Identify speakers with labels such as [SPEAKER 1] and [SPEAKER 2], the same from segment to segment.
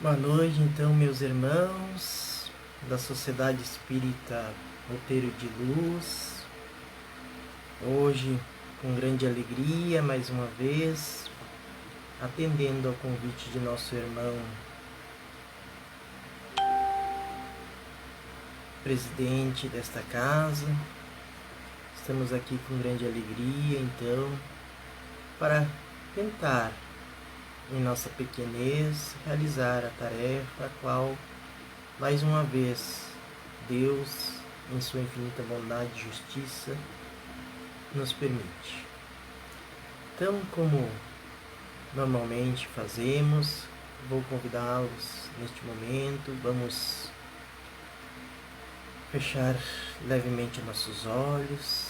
[SPEAKER 1] Boa noite, então, meus irmãos da Sociedade Espírita Roteiro de Luz. Hoje, com grande alegria, mais uma vez, atendendo ao convite de nosso irmão presidente desta casa. Estamos aqui com grande alegria, então, para tentar, em nossa pequenez, realizar a tarefa a qual, mais uma vez, Deus, em sua infinita bondade e justiça, nos permite. Então, como normalmente fazemos, vou convidá-los neste momento. Vamos fechar levemente nossos olhos.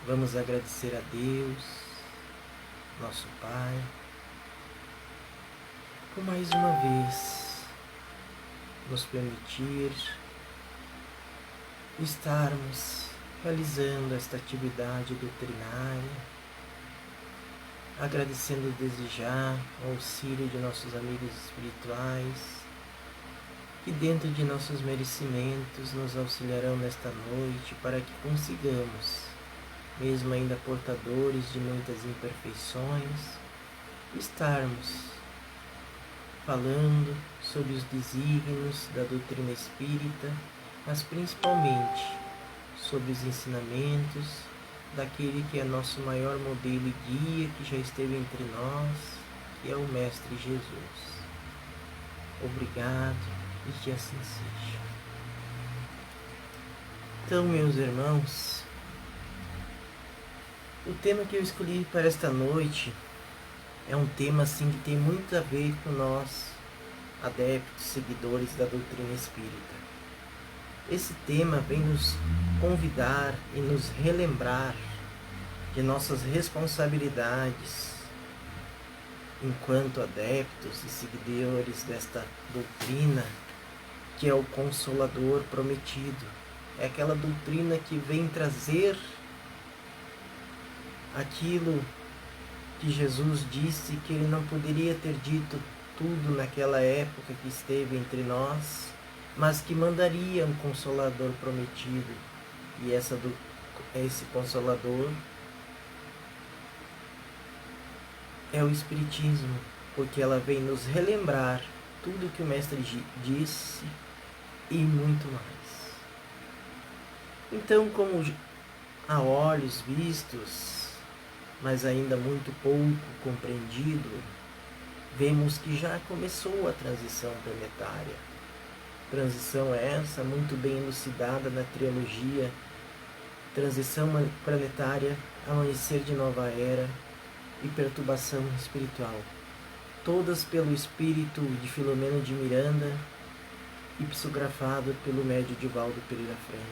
[SPEAKER 1] Vamos agradecer a Deus, nosso Pai, por mais uma vez nos permitir estarmos realizando esta atividade doutrinária, agradecendo desde já o auxílio de nossos amigos espirituais, que dentro de nossos merecimentos nos auxiliarão nesta noite para que consigamos, mesmo ainda portadores de muitas imperfeições, estarmos falando sobre os desígnios da doutrina espírita, mas principalmente sobre os ensinamentos daquele que é nosso maior modelo e guia, que já esteve entre nós, que é o Mestre Jesus. Obrigado e que assim seja. Então, meus irmãos, o tema que eu escolhi para esta noite é um tema assim que tem muito a ver com nós, adeptos, seguidores da doutrina espírita. Esse tema vem nos convidar e nos relembrar de nossas responsabilidades enquanto adeptos e seguidores desta doutrina, que é o Consolador prometido. É aquela doutrina que vem trazer aquilo que Jesus disse que ele não poderia ter dito tudo naquela época que esteve entre nós, mas que mandaria um Consolador prometido. E esse Consolador é o Espiritismo, porque ela vem nos relembrar tudo que o Mestre disse e muito mais. Então, como a olhos vistos, mas ainda muito pouco compreendido, vemos que já começou a transição planetária. Transição essa muito bem elucidada na trilogia Transição Planetária, Amanhecer de Nova Era e Perturbação Espiritual, todas pelo espírito de Filomeno de Miranda e psicografado pelo médium Divaldo Pereira Franco,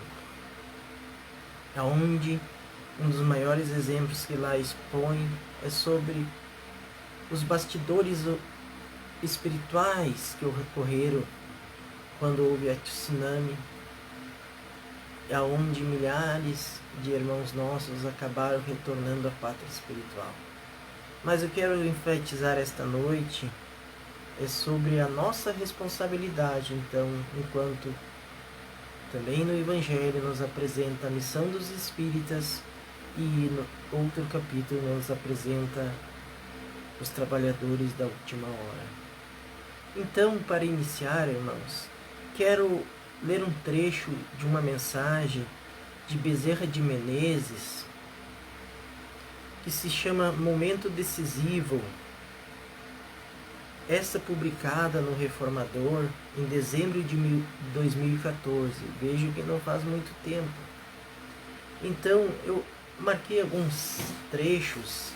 [SPEAKER 1] aonde um dos maiores exemplos que lá expõe é sobre os bastidores espirituais que ocorreram quando houve a tsunami, aonde milhares de irmãos nossos acabaram retornando à pátria espiritual. Mas eu quero enfatizar esta noite sobre a nossa responsabilidade, então, enquanto também no Evangelho nos apresenta a missão dos espíritas e no outro capítulo nos apresenta os trabalhadores da última hora. Então, para iniciar, irmãos, quero ler um trecho de uma mensagem de Bezerra de Menezes, que se chama Momento Decisivo, essa publicada no Reformador em dezembro de 2014. Vejo que não faz muito tempo. Então, eu marquei alguns trechos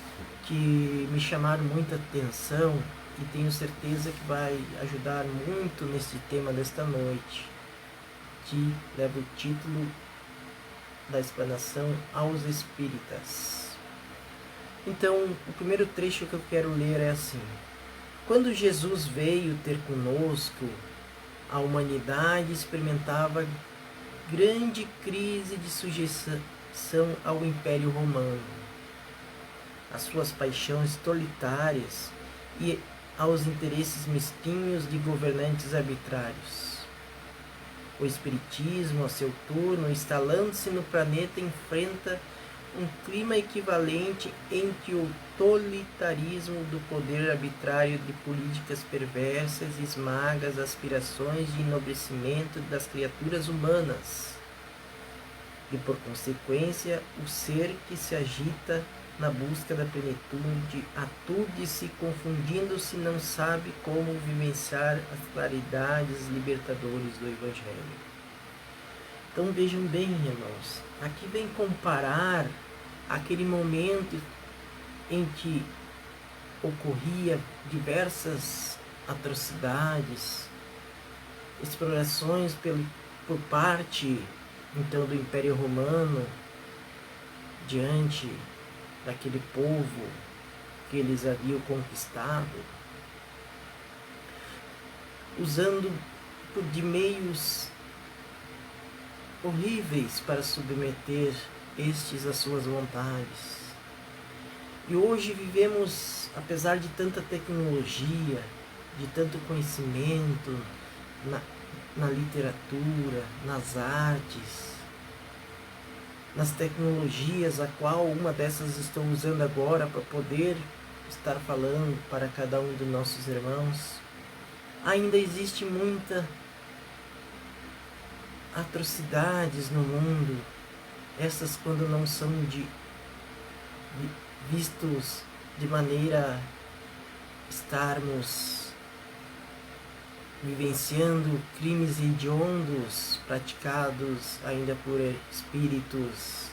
[SPEAKER 1] que me chamaram muita atenção e tenho certeza que vai ajudar muito nesse tema desta noite, que leva o título da explanação aos Espíritas. Então, o primeiro trecho que eu quero ler é assim: quando Jesus veio ter conosco, a humanidade experimentava grande crise de sujeição ao Império Romano. As suas paixões totalitárias e aos interesses mesquinhos de governantes arbitrários. O espiritismo, a seu turno, instalando-se no planeta, enfrenta um clima equivalente em que o totalitarismo do poder arbitrário de políticas perversas esmaga as aspirações de enobrecimento das criaturas humanas e, por consequência, o ser que se agita na busca da plenitude atude-se, confundindo-se, não sabe como vivenciar as claridades libertadoras do Evangelho. Então vejam bem, irmãos, aqui vem comparar aquele momento em que ocorria diversas atrocidades, explorações por parte então do Império Romano diante daquele povo que eles haviam conquistado, usando de meios horríveis para submeter estes às suas vontades. E hoje vivemos, apesar de tanta tecnologia, de tanto conhecimento na literatura, nas artes, nas tecnologias, a qual uma dessas estou usando agora para poder estar falando para cada um dos nossos irmãos, ainda existe muita atrocidades no mundo, essas quando não são vistos de maneira estarmos vivenciando crimes hediondos praticados ainda por espíritos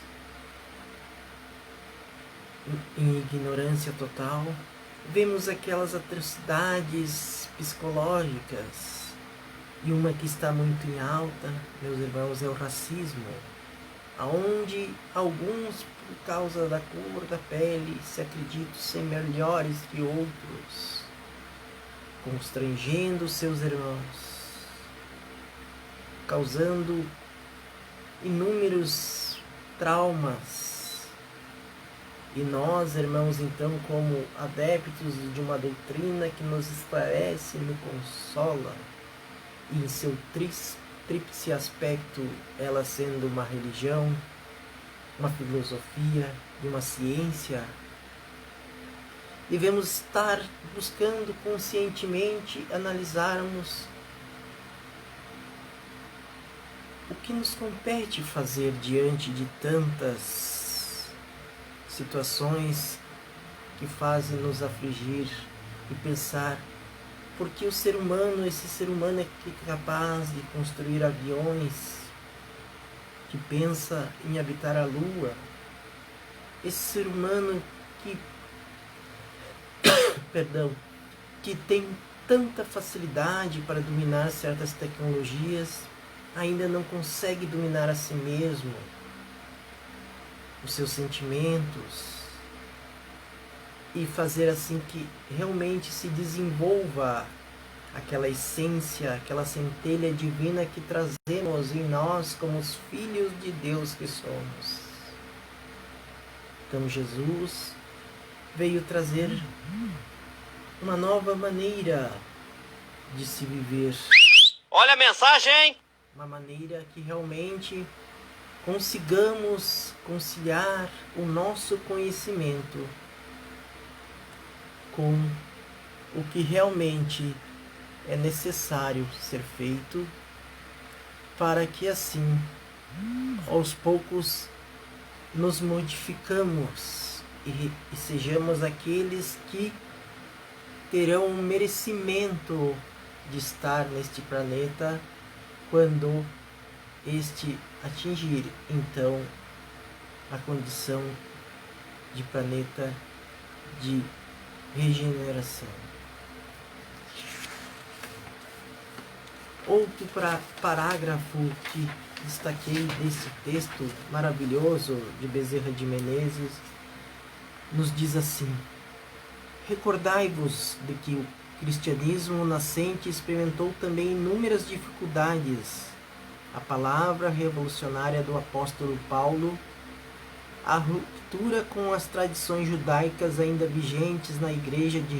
[SPEAKER 1] em ignorância total. Vemos aquelas atrocidades psicológicas, e uma que está muito em alta, meus irmãos, é o racismo, onde alguns, por causa da cor da pele, se acreditam ser melhores que outros, constrangendo seus irmãos, causando inúmeros traumas. E nós, irmãos, então, como adeptos de uma doutrina que nos esclarece e nos consola, e em seu tríplice aspecto, ela sendo uma religião, uma filosofia e uma ciência, devemos estar buscando conscientemente analisarmos o que nos compete fazer diante de tantas situações que fazem nos afligir, e pensar porque o ser humano, esse ser humano é capaz de construir aviões, que pensa em habitar a Lua, esse ser humano que tem tanta facilidade para dominar certas tecnologias, ainda não consegue dominar a si mesmo, os seus sentimentos, e fazer assim que realmente se desenvolva aquela essência, aquela centelha divina que trazemos em nós como os filhos de Deus que somos. Então Jesus veio trazer uma nova maneira de se viver.
[SPEAKER 2] Olha a mensagem!
[SPEAKER 1] Uma maneira que realmente consigamos conciliar o nosso conhecimento com o que realmente é necessário ser feito, para que assim, aos poucos, nos modificamos e sejamos aqueles que terão um merecimento de estar neste planeta quando este atingir, então, a condição de planeta de regeneração. Outro parágrafo que destaquei desse texto maravilhoso de Bezerra de Menezes nos diz assim: recordai-vos de que o cristianismo nascente experimentou também inúmeras dificuldades. A palavra revolucionária do apóstolo Paulo A ruptura com as tradições judaicas ainda vigentes na igreja de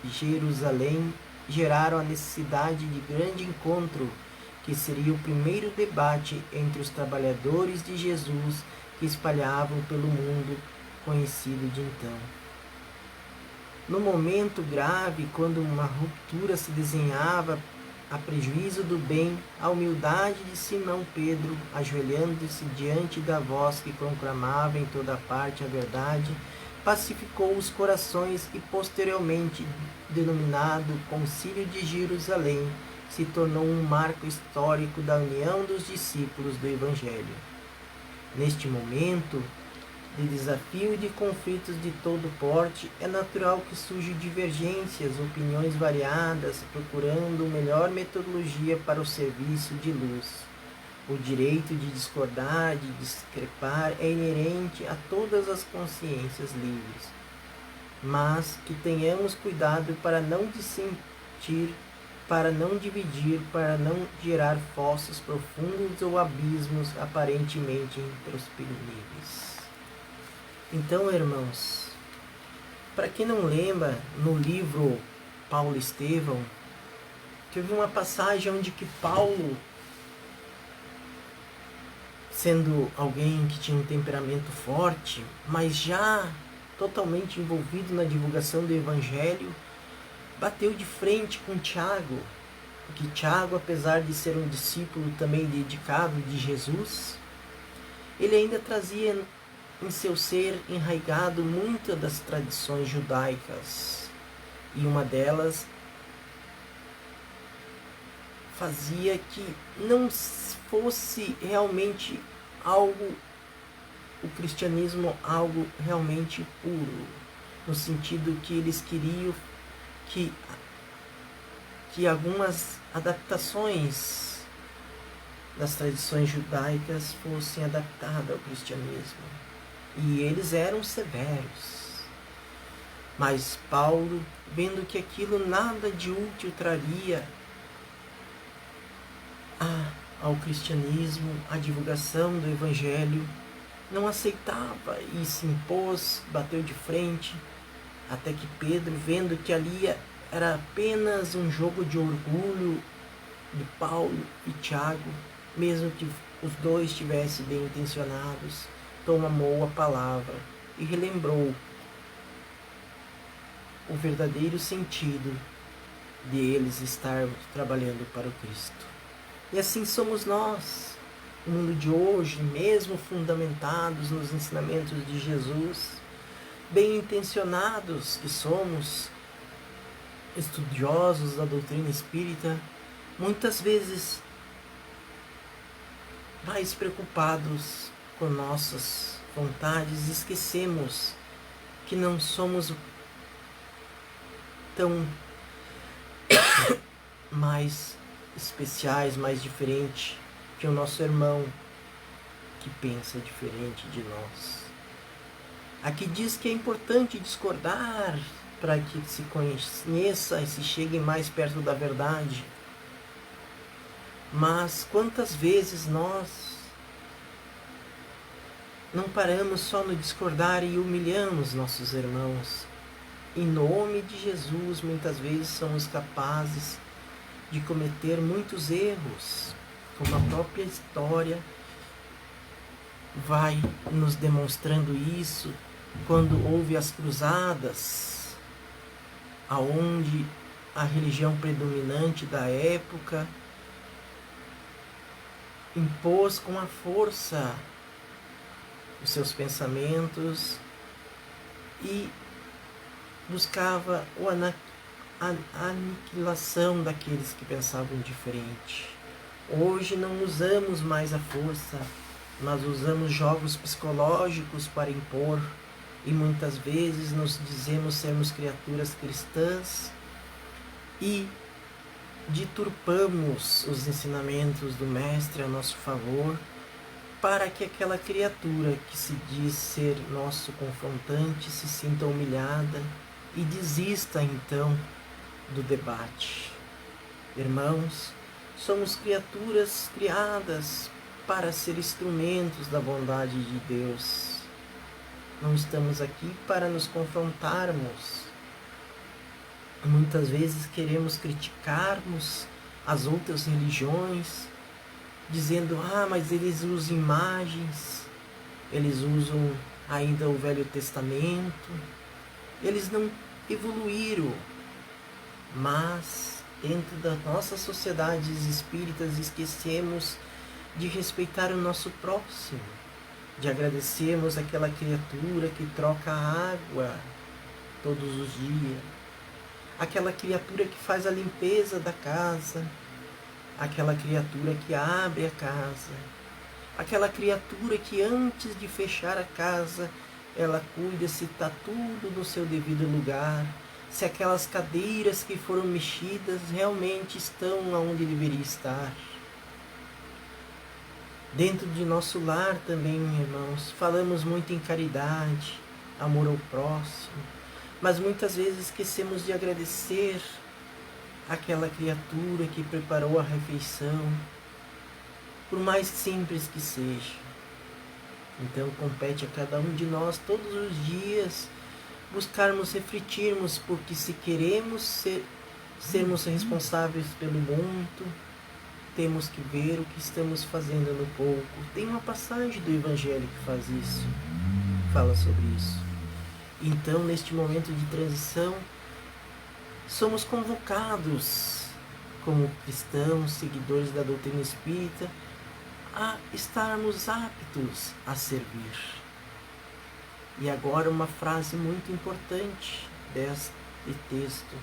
[SPEAKER 1] Jerusalém geraram a necessidade de grande encontro, que seria o primeiro debate entre os trabalhadores de Jesus que espalhavam pelo mundo conhecido de então. No momento grave, quando uma ruptura se desenhava a prejuízo do bem, a humildade de Simão Pedro, ajoelhando-se diante da voz que proclamava em toda parte a verdade, pacificou os corações e, posteriormente denominado Concílio de Jerusalém, se tornou um marco histórico da união dos discípulos do Evangelho. Neste momento de desafio e de conflitos de todo porte, é natural que surjam divergências, opiniões variadas, procurando melhor metodologia para o serviço de luz. O direito de discordar, de discrepar, é inerente a todas as consciências livres. Mas que tenhamos cuidado para não dissentir, para não dividir, para não gerar fossos profundos ou abismos aparentemente intransponíveis. Então, irmãos, para quem não lembra, no livro Paulo e Estevão, teve uma passagem onde que Paulo, sendo alguém que tinha um temperamento forte, mas já totalmente envolvido na divulgação do Evangelho, bateu de frente com Tiago, porque Tiago, apesar de ser um discípulo também dedicado de Jesus, ele ainda trazia em seu ser enraizado muitas das tradições judaicas, e uma delas fazia que não fosse realmente algo, o cristianismo algo realmente puro, no sentido que eles queriam que algumas adaptações das tradições judaicas fossem adaptadas ao cristianismo. E eles eram severos. Mas Paulo, vendo que aquilo nada de útil traria ao cristianismo, à divulgação do Evangelho, não aceitava e se impôs, bateu de frente, até que Pedro, vendo que ali era apenas um jogo de orgulho de Paulo e Tiago, mesmo que os dois estivessem bem intencionados, tomou a palavra e relembrou o verdadeiro sentido de eles estarmos trabalhando para o Cristo. E assim somos nós, no mundo de hoje, mesmo fundamentados nos ensinamentos de Jesus, bem intencionados que somos, estudiosos da doutrina espírita, muitas vezes mais preocupados com nossas vontades, esquecemos que não somos tão mais especiais, mais diferentes que o nosso irmão que pensa diferente de nós. Aqui diz que é importante discordar para que se conheça e se chegue mais perto da verdade. Mas quantas vezes nós não paramos só no discordar e humilhamos nossos irmãos? Em nome de Jesus, muitas vezes somos capazes de cometer muitos erros, como a própria história vai nos demonstrando isso, quando houve as cruzadas, aonde a religião predominante da época impôs com a força os seus pensamentos e buscava a aniquilação daqueles que pensavam diferente. Hoje não usamos mais a força, mas usamos jogos psicológicos para impor, e muitas vezes nos dizemos sermos criaturas cristãs e deturpamos os ensinamentos do Mestre a nosso favor, para que aquela criatura que se diz ser nosso confrontante se sinta humilhada e desista então do debate. Irmãos, somos criaturas criadas para ser instrumentos da bondade de Deus. Não estamos aqui para nos confrontarmos. Muitas vezes queremos criticarmos as outras religiões, dizendo, mas eles usam imagens, eles usam ainda o Velho Testamento, eles não evoluíram. Mas dentro das nossas sociedades espíritas esquecemos de respeitar o nosso próximo, de agradecermos aquela criatura que troca a água todos os dias, aquela criatura que faz a limpeza da casa, aquela criatura que abre a casa, aquela criatura que antes de fechar a casa, ela cuida se está tudo no seu devido lugar, se aquelas cadeiras que foram mexidas realmente estão onde deveria estar. Dentro de nosso lar também, irmãos, falamos muito em caridade, amor ao próximo, mas muitas vezes esquecemos de agradecer aquela criatura que preparou a refeição, por mais simples que seja. Então compete a cada um de nós todos os dias buscarmos refletirmos, porque se queremos sermos responsáveis pelo mundo, temos que ver o que estamos fazendo no pouco. Tem uma passagem do Evangelho que faz isso, fala sobre isso. Então, neste momento de transição, somos convocados, como cristãos, seguidores da doutrina espírita, a estarmos aptos a servir. E agora uma frase muito importante deste texto.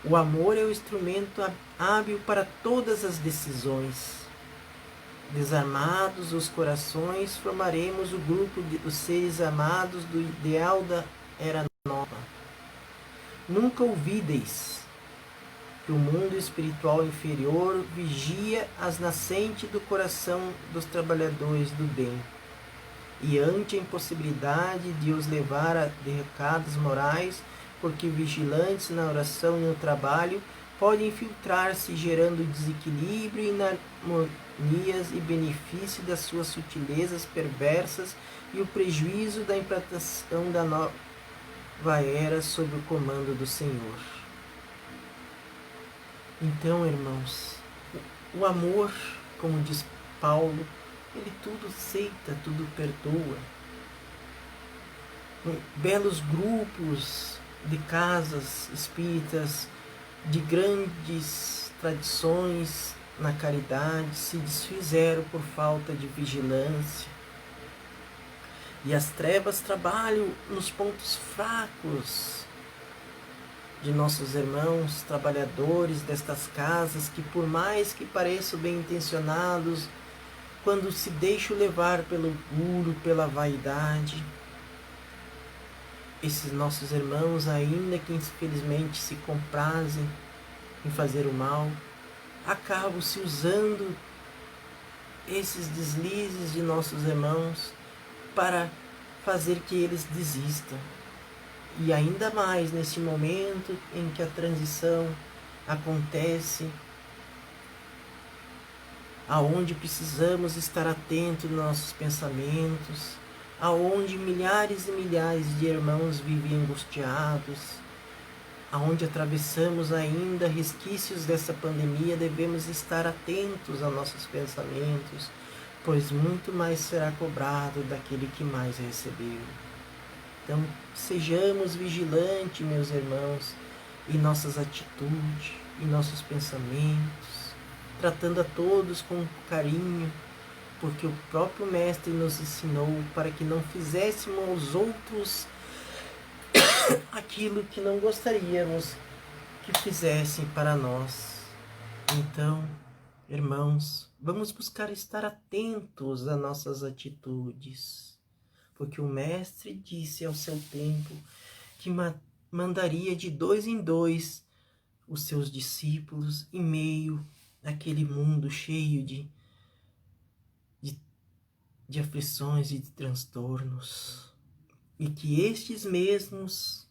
[SPEAKER 1] O amor é o instrumento hábil para todas as decisões. Desarmados os corações, formaremos o grupo dos seres amados do ideal da era nova. Nunca ouvideis que o mundo espiritual inferior vigia as nascentes do coração dos trabalhadores do bem, e ante a impossibilidade de os levar a recados morais, porque vigilantes na oração e no trabalho, podem infiltrar-se, gerando desequilíbrio, inarmonias e benefício das suas sutilezas perversas e o prejuízo da implantação da nova era sob o comando do Senhor. Então, irmãos, o amor, como diz Paulo, ele tudo aceita, tudo perdoa. Belos grupos de casas espíritas, de grandes tradições na caridade, se desfizeram por falta de vigilância. E as trevas trabalham nos pontos fracos de nossos irmãos trabalhadores destas casas, que por mais que pareçam bem intencionados, quando se deixam levar pelo orgulho, pela vaidade, esses nossos irmãos, ainda que infelizmente se comprazem em fazer o mal, acabam se usando esses deslizes de nossos irmãos para fazer que eles desistam. E ainda mais nesse momento em que a transição acontece, aonde precisamos estar atentos nos nossos pensamentos, aonde milhares e milhares de irmãos vivem angustiados, aonde atravessamos ainda resquícios dessa pandemia, devemos estar atentos aos nossos pensamentos, pois muito mais será cobrado daquele que mais recebeu. Então, sejamos vigilantes, meus irmãos, em nossas atitudes, em nossos pensamentos, tratando a todos com carinho, porque o próprio Mestre nos ensinou para que não fizéssemos aos outros aquilo que não gostaríamos que fizessem para nós. Então, irmãos, vamos buscar estar atentos às nossas atitudes, porque o Mestre disse ao seu tempo que mandaria de 2 em 2 os seus discípulos em meio àquele mundo cheio de aflições e de transtornos, e que estes mesmos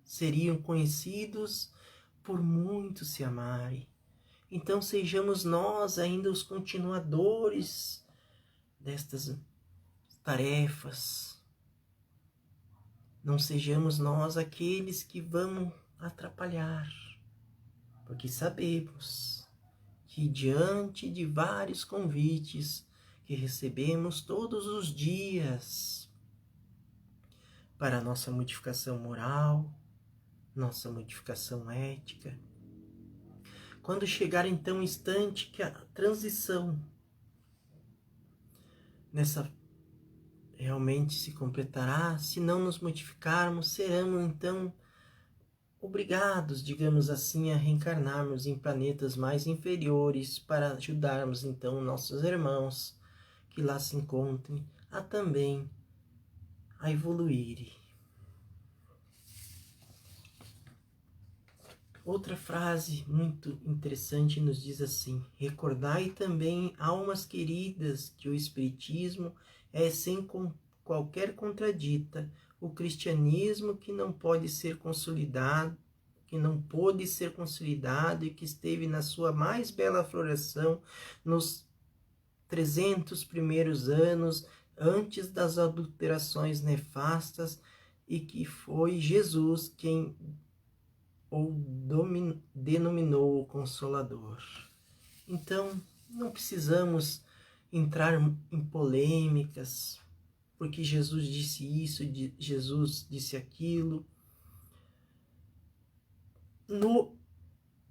[SPEAKER 1] seriam conhecidos por muitos se amarem. Então sejamos nós ainda os continuadores tarefas. Não sejamos nós aqueles que vão atrapalhar, porque sabemos que diante de vários convites que recebemos todos os dias para a nossa modificação moral, nossa modificação ética, quando chegar então o instante que a transição nessa realmente se completará, se não nos modificarmos, seremos então obrigados, digamos assim, a reencarnarmos em planetas mais inferiores para ajudarmos então nossos irmãos que lá se encontrem a também a evoluírem. Outra frase muito interessante nos diz assim: recordai também, almas queridas, que o Espiritismo é sem qualquer contradita o cristianismo que não pode ser consolidado, que não pôde ser consolidado e que esteve na sua mais bela floração nos 300 primeiros anos antes das adulterações nefastas, e que foi Jesus quem ou denominou o Consolador. Então, não precisamos entrar em polêmicas, porque Jesus disse isso, Jesus disse aquilo. No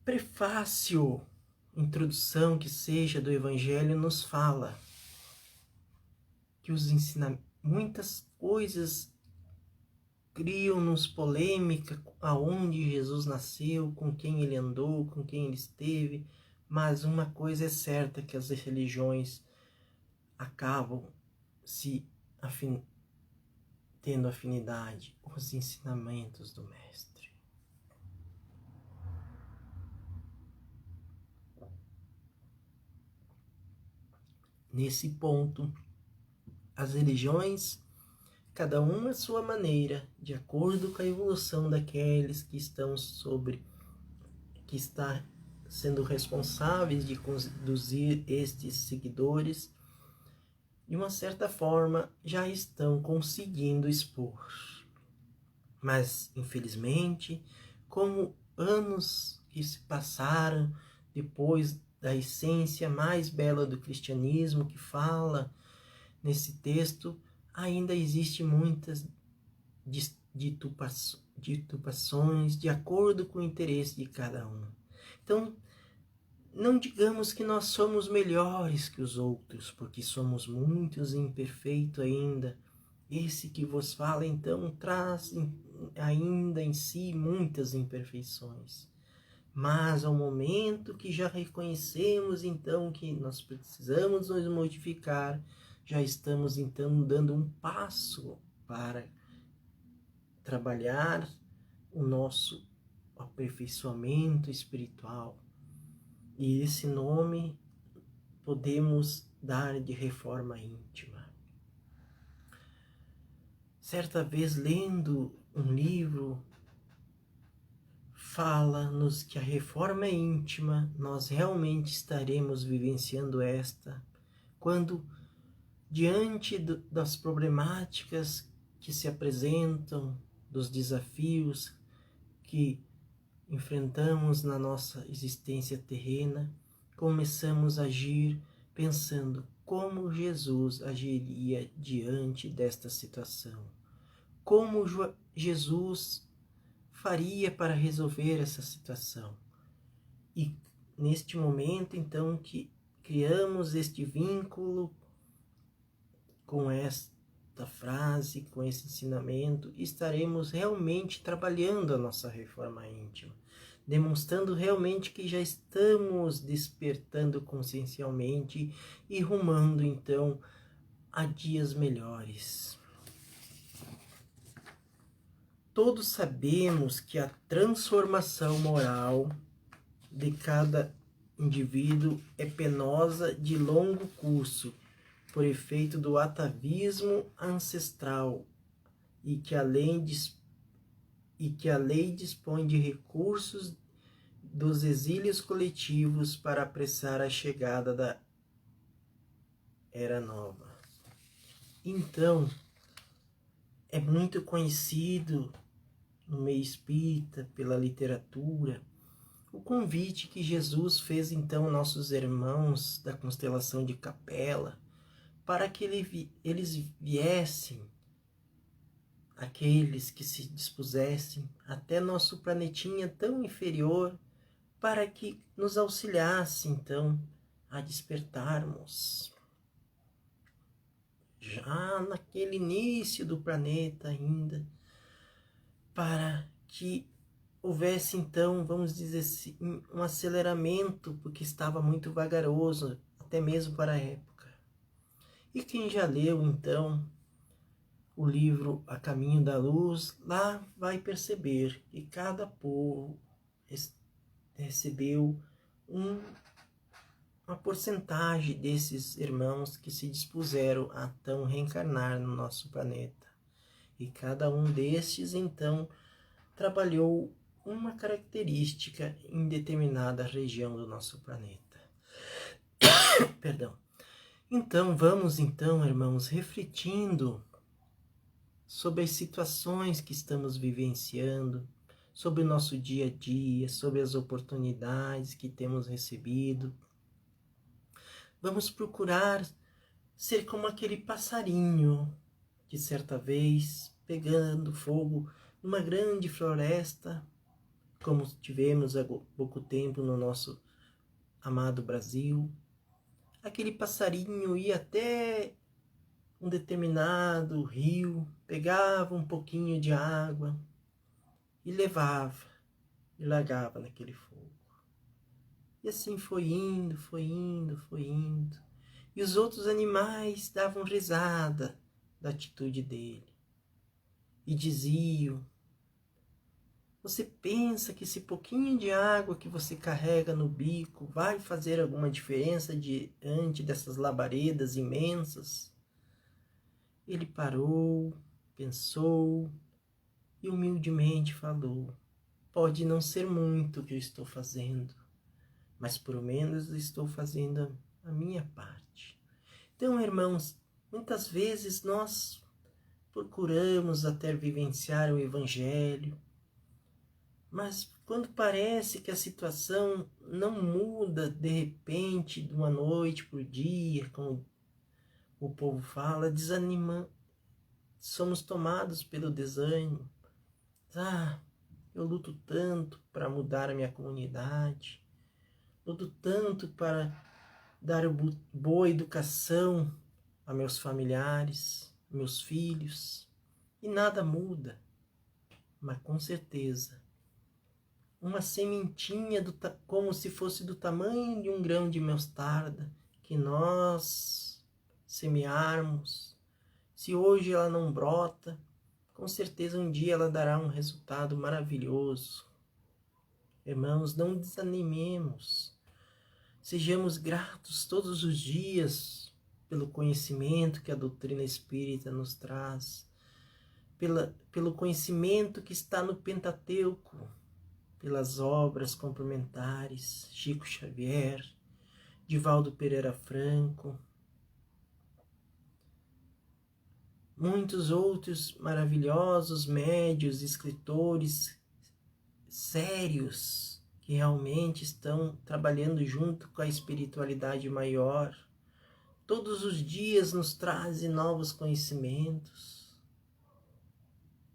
[SPEAKER 1] prefácio, introdução que seja do Evangelho, nos fala que os muitas coisas criam-nos polêmica aonde Jesus nasceu, com quem ele andou, com quem ele esteve, mas uma coisa é certa, que as religiões acabam tendo afinidade, os ensinamentos do Mestre. Nesse ponto, as religiões, cada uma à sua maneira, de acordo com a evolução daqueles que está sendo responsáveis de conduzir estes seguidores, de uma certa forma já estão conseguindo expor. Mas, infelizmente, como anos que se passaram depois da essência mais bela do cristianismo que fala nesse texto, ainda existe muitas ditupações de acordo com o interesse de cada um. Então, não digamos que nós somos melhores que os outros, porque somos muitos e imperfeitos ainda. Esse que vos fala, então, traz ainda em si muitas imperfeições. Mas ao momento que já reconhecemos, então, que nós precisamos nos modificar, já estamos, então, dando um passo para trabalhar o nosso aperfeiçoamento espiritual. E esse nome podemos dar de reforma íntima. Certa vez, lendo um livro, fala-nos que a reforma íntima, nós realmente estaremos vivenciando esta, quando, diante das problemáticas que se apresentam, dos desafios que enfrentamos na nossa existência terrena, começamos a agir pensando como Jesus agiria diante desta situação. Como Jesus faria para resolver essa situação. E neste momento, então, que criamos este vínculo com esta frase, com esse ensinamento, estaremos realmente trabalhando a nossa reforma íntima, demonstrando realmente que já estamos despertando consciencialmente e rumando, então, a dias melhores. Todos sabemos que a transformação moral de cada indivíduo é penosa, de longo curso, por efeito do atavismo ancestral, e que a lei dispõe de recursos dos exílios coletivos para apressar a chegada da Era Nova. Então, é muito conhecido no meio espírita, pela literatura, o convite que Jesus fez então aos nossos irmãos da constelação de Capela, para que eles viessem, aqueles que se dispusessem até nosso planetinha tão inferior, para que nos auxiliasse então a despertarmos. Já naquele início do planeta ainda, para que houvesse então, vamos dizer assim, um aceleramento, porque estava muito vagaroso, até mesmo para a época. E quem já leu então o livro A Caminho da Luz, lá vai perceber que cada povo recebeu uma porcentagem desses irmãos que se dispuseram a tão reencarnar no nosso planeta. E cada um destes, então, trabalhou uma característica em determinada região do nosso planeta. Perdão. Então, vamos então, irmãos, refletindo sobre as situações que estamos vivenciando, sobre o nosso dia a dia, sobre as oportunidades que temos recebido. Vamos procurar ser como aquele passarinho que certa vez, pegando fogo numa grande floresta, como tivemos há pouco tempo no nosso amado Brasil, aquele passarinho ia até um determinado rio, pegava um pouquinho de água e levava, e largava naquele fogo. E assim foi indo, foi indo, foi indo. E os outros animais davam risada da atitude dele. E diziam: você pensa que esse pouquinho de água que você carrega no bico vai fazer alguma diferença diante dessas labaredas imensas? Ele parou, pensou e humildemente falou: pode não ser muito o que eu estou fazendo, mas pelo menos estou fazendo a minha parte. Então, irmãos, muitas vezes nós procuramos até vivenciar o Evangelho, mas quando parece que a situação não muda de repente, de uma noite para o dia, como o povo fala, somos tomados pelo desânimo. Eu luto tanto para mudar a minha comunidade, luto tanto para dar boa educação a meus familiares, meus filhos, e nada muda. Mas com certeza, uma sementinha como se fosse do tamanho de um grão de mostarda, que nós semearmos, se hoje ela não brota, com certeza um dia ela dará um resultado maravilhoso. Irmãos, não desanimemos. Sejamos gratos todos os dias pelo conhecimento que a doutrina espírita nos traz, pelo conhecimento que está no Pentateuco, pelas obras complementares, Chico Xavier, Divaldo Pereira Franco, muitos outros maravilhosos médios, escritores sérios que realmente estão trabalhando junto com a espiritualidade maior. Todos os dias nos trazem novos conhecimentos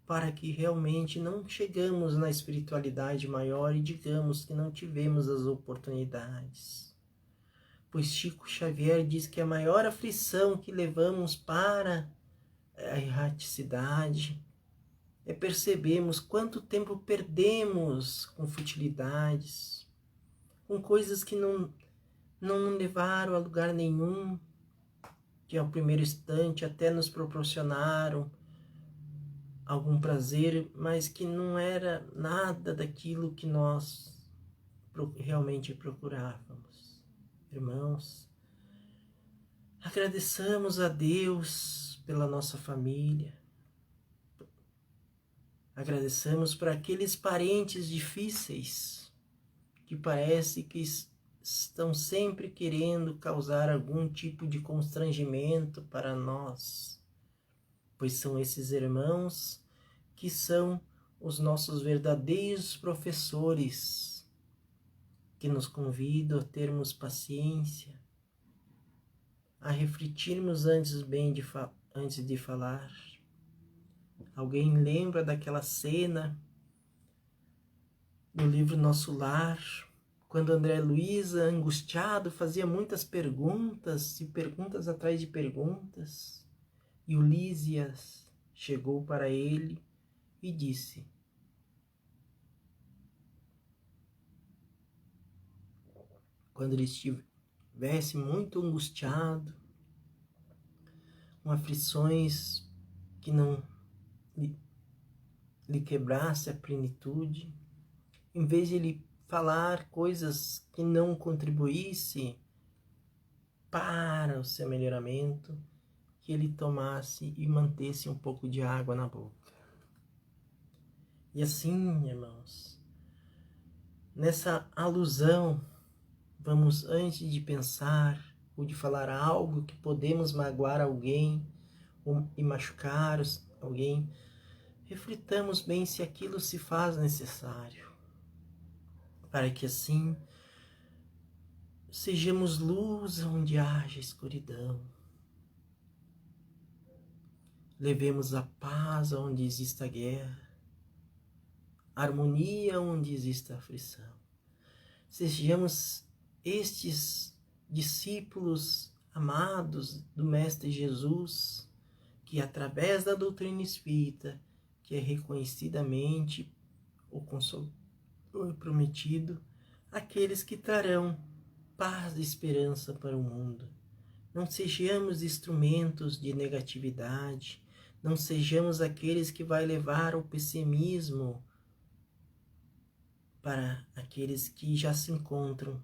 [SPEAKER 1] para que realmente não chegamos na espiritualidade maior e digamos que não tivemos as oportunidades. Pois Chico Xavier diz que a maior aflição que levamos para a erraticidade é percebermos quanto tempo perdemos com futilidades, com coisas que não levaram a lugar nenhum, que ao primeiro instante até nos proporcionaram algum prazer, mas que não era nada daquilo que nós realmente procurávamos. Irmãos, agradeçamos a Deus pela nossa família, agradeçamos para aqueles parentes difíceis que parece que estão sempre querendo causar algum tipo de constrangimento para nós. pois são esses irmãos que são os nossos verdadeiros professores, que nos convidam a termos paciência, a refletirmos antes de falar. Alguém lembra daquela cena no livro Nosso Lar, quando André Luiz, angustiado, fazia muitas perguntas e perguntas atrás de perguntas, e Ulísias chegou para ele e disse: quando ele estivesse muito angustiado, com aflições que não lhe quebrasse a plenitude, em vez de ele falar coisas que não contribuíssem para o seu melhoramento, que ele tomasse e mantesse um pouco de água na boca. E assim, irmãos, nessa alusão, vamos, antes de pensar ou de falar algo que podemos magoar alguém e machucar alguém, reflitamos bem se aquilo se faz necessário, para que assim sejamos luz onde haja escuridão. Levemos a paz onde exista guerra, harmonia onde exista aflição. Sejamos estes discípulos amados do Mestre Jesus, que através da doutrina espírita, que é reconhecidamente o Consolador prometido, aqueles que trarão paz e esperança para o mundo. Não sejamos instrumentos de negatividade, não sejamos aqueles que vai levar ao pessimismo para aqueles que já se encontram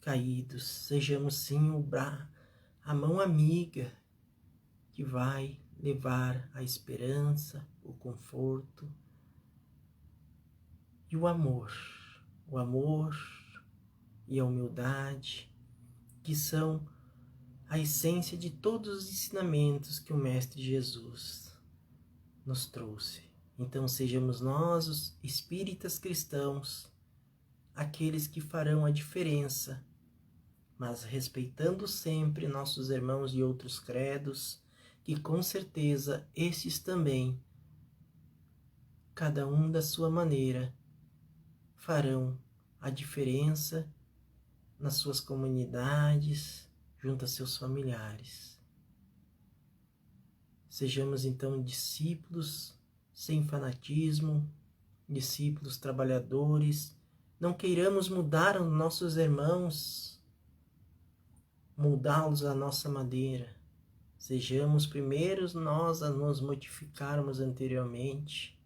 [SPEAKER 1] caídos. Sejamos sim a mão amiga que vai levar a esperança, o conforto e o amor e a humildade, que são a essência de todos os ensinamentos que o Mestre Jesus nos trouxe. Então sejamos nós, os espíritas cristãos, aqueles que farão a diferença, mas respeitando sempre nossos irmãos de outros credos, que com certeza estes também, cada um da sua maneira, farão a diferença nas suas comunidades, junto a seus familiares. Sejamos então discípulos sem fanatismo, discípulos trabalhadores. Não queiramos mudar os nossos irmãos, moldá-los à nossa maneira. Sejamos primeiros nós a nos modificarmos anteriormente,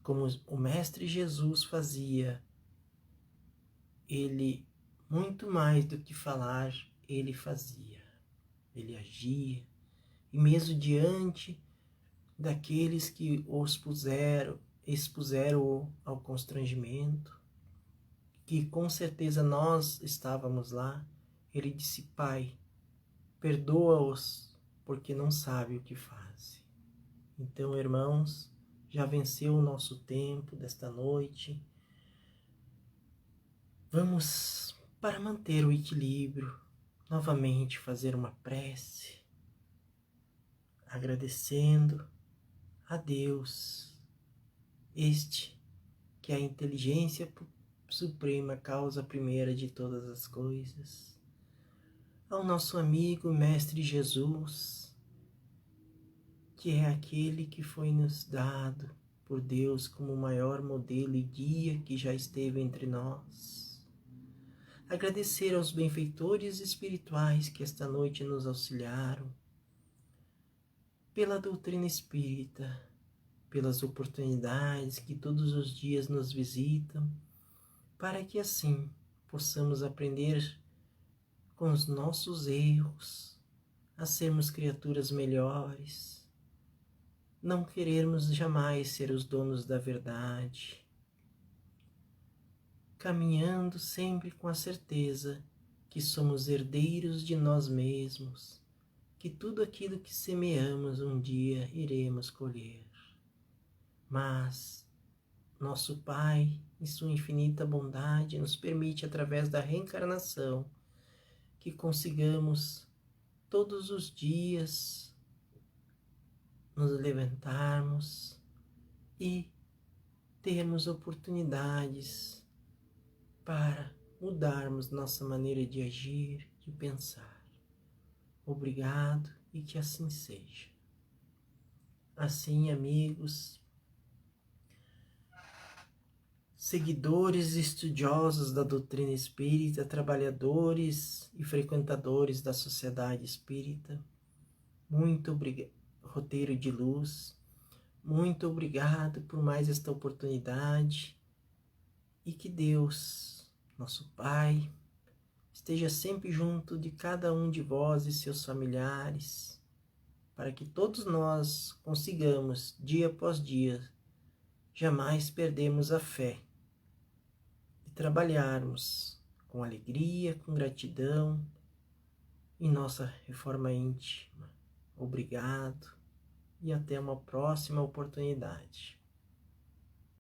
[SPEAKER 1] como o Mestre Jesus fazia. Ele, muito mais do que falar, ele fazia, ele agia, e mesmo diante daqueles que expuseram ao constrangimento, que com certeza nós estávamos lá, ele disse: Pai, perdoa-os, porque não sabem o que fazem. Então, irmãos, já venceu o nosso tempo desta noite. Vamos, para manter o equilíbrio, novamente fazer uma prece, agradecendo a Deus, este que é a inteligência suprema, causa primeira de todas as coisas, ao nosso amigo Mestre Jesus, que é aquele que foi nos dado por Deus como o maior modelo e guia que já esteve entre nós. Agradecer aos benfeitores espirituais que esta noite nos auxiliaram, pela doutrina espírita, pelas oportunidades que todos os dias nos visitam, para que assim possamos aprender com os nossos erros, a sermos criaturas melhores, não querermos jamais ser os donos da verdade, caminhando sempre com a certeza que somos herdeiros de nós mesmos, que tudo aquilo que semeamos um dia iremos colher. Mas nosso Pai, em sua infinita bondade, nos permite, através da reencarnação, que consigamos todos os dias nos levantarmos e termos oportunidades para mudarmos nossa maneira de agir, de pensar. Obrigado e que assim seja. Assim, amigos, seguidores e estudiosos da doutrina espírita, trabalhadores e frequentadores da sociedade espírita, muito obrigado, Roteiro de Luz, muito obrigado por mais esta oportunidade e que Deus, nosso Pai, esteja sempre junto de cada um de vós e seus familiares, para que todos nós consigamos, dia após dia, jamais perdermmos a fé e trabalharmos com alegria, com gratidão em nossa reforma íntima. Obrigado e até uma próxima oportunidade.